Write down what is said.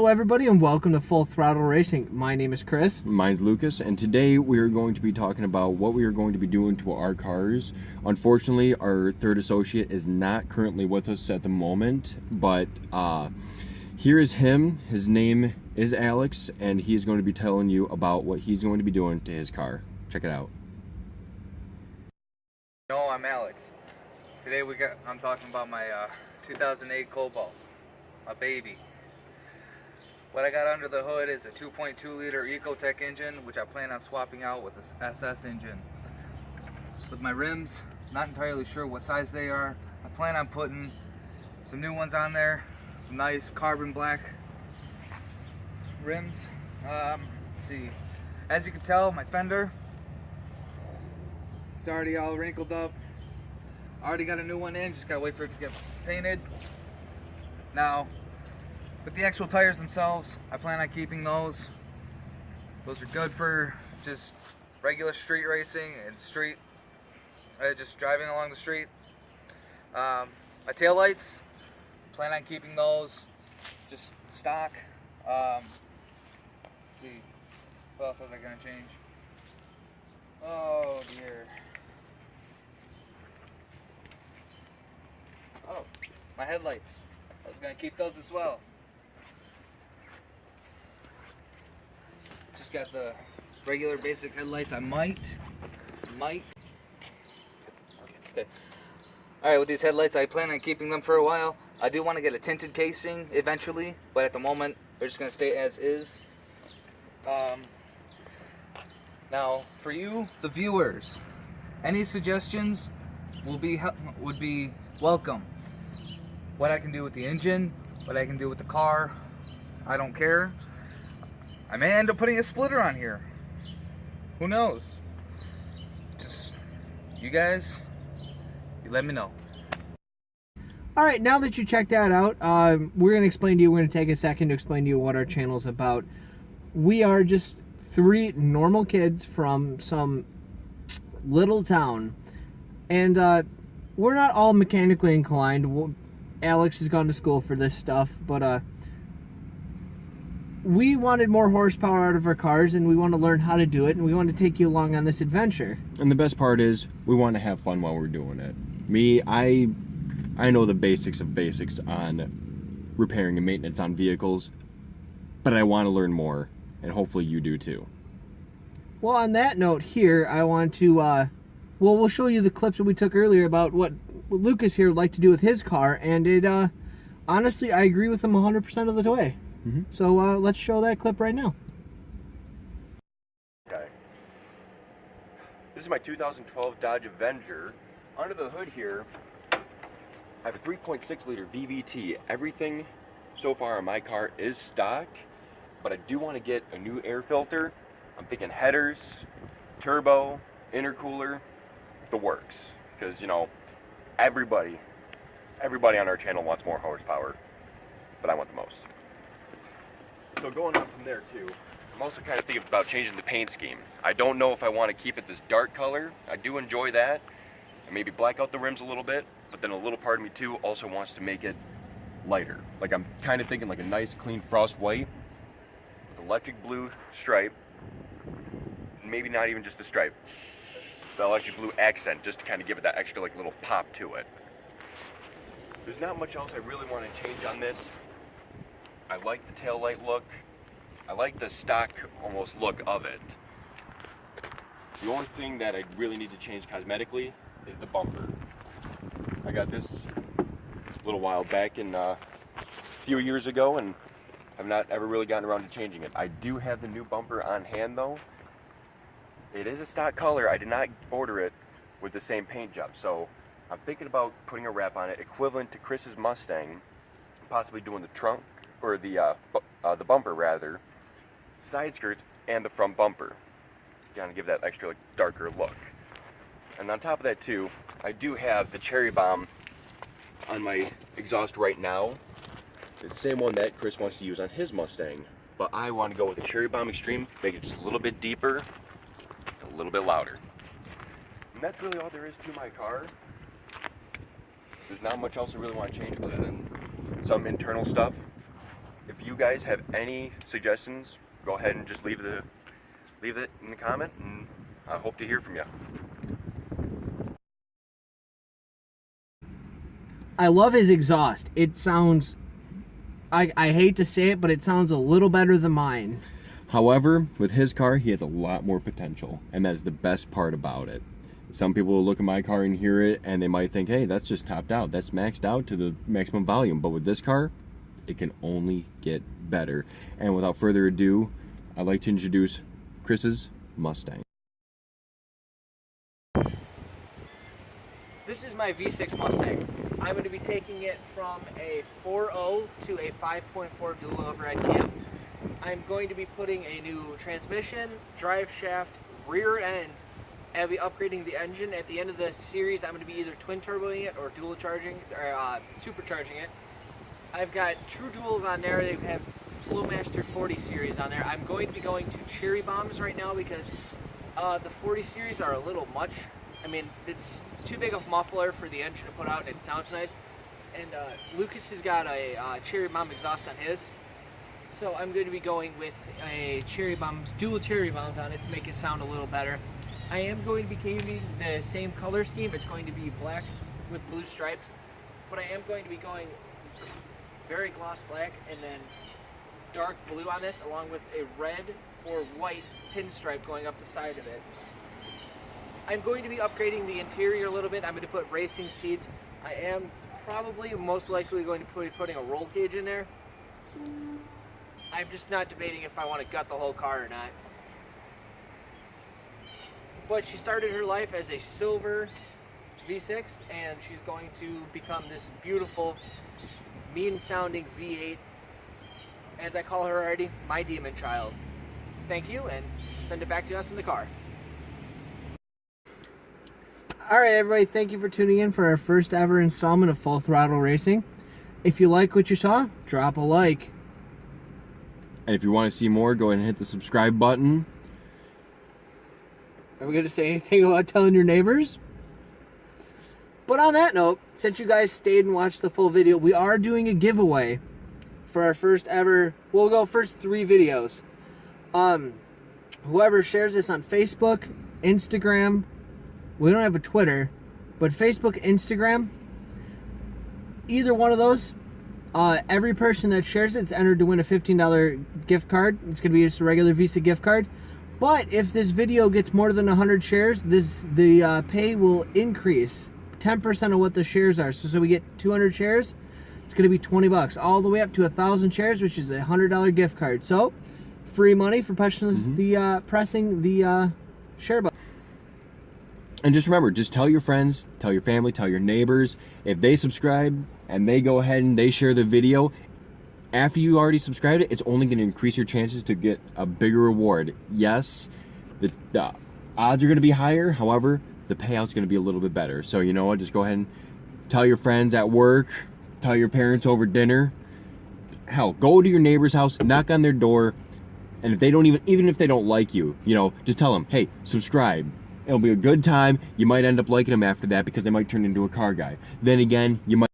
everybody, and welcome to Full Throttle Racing. My name is Chris. Mine's Lucas, and today we are going to be talking about what we are going to be doing to our cars. Unfortunately, our third associate is not currently with us at the moment, but here is him. His name is Alex, and he is going to be telling you about what he's going to be doing to his car. Check it out. No, I'm Alex. Today I'm talking about my 2008 Cobalt, my baby. What I got under the hood is a 2.2 liter Ecotec engine, which I plan on swapping out with this SS engine. With my rims, not entirely sure what size they are. I plan on putting some new ones on there, some nice carbon black rims. Let's see. As you can tell, my fender is already all wrinkled up. I already got a new one in, just gotta wait for it to get painted. Now, with the actual tires themselves, I plan on keeping those. Those are good for just regular street racing and just driving along the street. My taillights, plan on keeping those just stock. Let's see, what else was I gonna change? Oh dear. Oh, my headlights. I was gonna keep those as well. Just got the regular basic headlights. I might. Okay. All right, with these headlights, I plan on keeping them for a while. I do want to get a tinted casing eventually, but at the moment, they're just gonna stay as is. Now, for you, the viewers, any suggestions would be welcome. What I can do with the engine, what I can do with the car, I don't care. I may end up putting a splitter on here. Who knows? Just, you guys, you let me know. All right, now that you checked that out, we're going to take a second to explain to you what our channel is about. We are just three normal kids from some little town, and we're not all mechanically inclined. Alex has gone to school for this stuff, but we wanted more horsepower out of our cars, and we want to learn how to do it, and we want to take you along on this adventure. And the best part is, we want to have fun while we're doing it. Me, I know the basics of basics on repairing and maintenance on vehicles, but I want to learn more, and hopefully you do too. Well, on that note here, I want to, we'll show you the clips that we took earlier about what Lucas here would like to do with his car, and it, honestly, I agree with him 100% of the way. Mm-hmm. So let's show that clip right now. Okay. This is my 2012 Dodge Avenger. Under the hood here, I have a 3.6 liter VVT. Everything so far on my car is stock, but I do want to get a new air filter. I'm thinking headers, turbo, intercooler, the works. Because, you know, everybody on our channel wants more horsepower, but I want the most. So going on from there too, I'm also kind of thinking about changing the paint scheme. I don't know if I want to keep it this dark color. I do enjoy that, and maybe black out the rims a little bit, but then a little part of me too also wants to make it lighter. Like, I'm kind of thinking like a nice clean frost white with electric blue stripe, maybe not even just the stripe, the electric blue accent, just to kind of give it that extra like little pop to it. There's not much else I really want to change on this. I like the taillight look. I like the stock almost look of it. The only thing that I really need to change cosmetically is the bumper. I got this a little while back a few years ago, and I've not ever really gotten around to changing it. I do have the new bumper on hand though. It is a stock color. I did not order it with the same paint job, so I'm thinking about putting a wrap on it equivalent to Chris's Mustang, possibly doing the trunk, or the bumper rather, side skirts, and the front bumper. Kind of give that extra like darker look. And on top of that too, I do have the cherry bomb on my exhaust right now. It's the same one that Chris wants to use on his Mustang, but I want to go with the cherry bomb extreme, make it just a little bit deeper, a little bit louder. And that's really all there is to my car. There's not much else I really want to change other than some internal stuff. if you guys have any suggestions, go ahead and just leave it in the comment, and I hope to hear from you. I love his exhaust. It sounds, I hate to say it, but it sounds a little better than mine. However, with his car, he has a lot more potential, and that's the best part about it. Some people will look at my car and hear it, and they might think, hey, that's just topped out. That's maxed out to the maximum volume. But with this car, it can only get better. And without further ado, I'd like to introduce Chris's Mustang. This is my V6 Mustang. I'm going to be taking it from a 4.0 to a 5.4 dual overhead cam. I'm going to be putting a new transmission, drive shaft, rear end, and I'll be upgrading the engine. At the end of the series, I'm going to be either twin turboing it or dual charging or supercharging it. I've got true duals on there. They have Flowmaster 40 series on there. I'm going to be going to cherry bombs right now because the 40 series are a little much. I mean, it's too big of a muffler for the engine to put out, and it sounds nice. And Lucas has got a cherry bomb exhaust on his. So I'm going to be going with a dual cherry bombs on it to make it sound a little better. I am going to be keeping the same color scheme. It's going to be black with blue stripes, but I am going to be going very gloss black and then dark blue on this, along with a red or white pinstripe going up the side of it. I'm going to be upgrading the interior a little bit. I'm going to put racing seats. I am probably most likely going to be putting a roll cage in there. I'm just not debating if I want to gut the whole car or not. But she started her life as a silver V6, and she's going to become this beautiful, mean-sounding V8. As I call her already, my demon child. Thank you, and send it back to us in the car. Alright everybody, thank you for tuning in for our first ever installment of Full Throttle Racing. If you like what you saw, drop a like. And if you want to see more, go ahead and hit the subscribe button. Are we going to say anything about telling your neighbors? But on that note, since you guys stayed and watched the full video, we are doing a giveaway for our first ever, we'll go first 3 videos. Whoever shares this on Facebook, Instagram, we don't have a Twitter, but Facebook, Instagram, either one of those, every person that shares it is entered to win a $15 gift card. It's going to be just a regular Visa gift card. But if this video gets more than 100 shares, the pay will increase 10% of what the shares are. So we get 200 shares, it's going to be $20, all the way up to 1,000 shares, which is a $100 gift card. So free money for pressing the share button. And just remember, just tell your friends, tell your family, tell your neighbors. If they subscribe and they go ahead and they share the video, after you already subscribed it, it's only going to increase your chances to get a bigger reward. Yes, the odds are going to be higher. However, the payout's going to be a little bit better. So you know what? Just go ahead and tell your friends at work, tell your parents over dinner. Hell, go to your neighbor's house, knock on their door, and if they don't even if they don't like you, just tell them, hey, subscribe. It'll be a good time. You might end up liking them after that because they might turn into a car guy. Then again, you might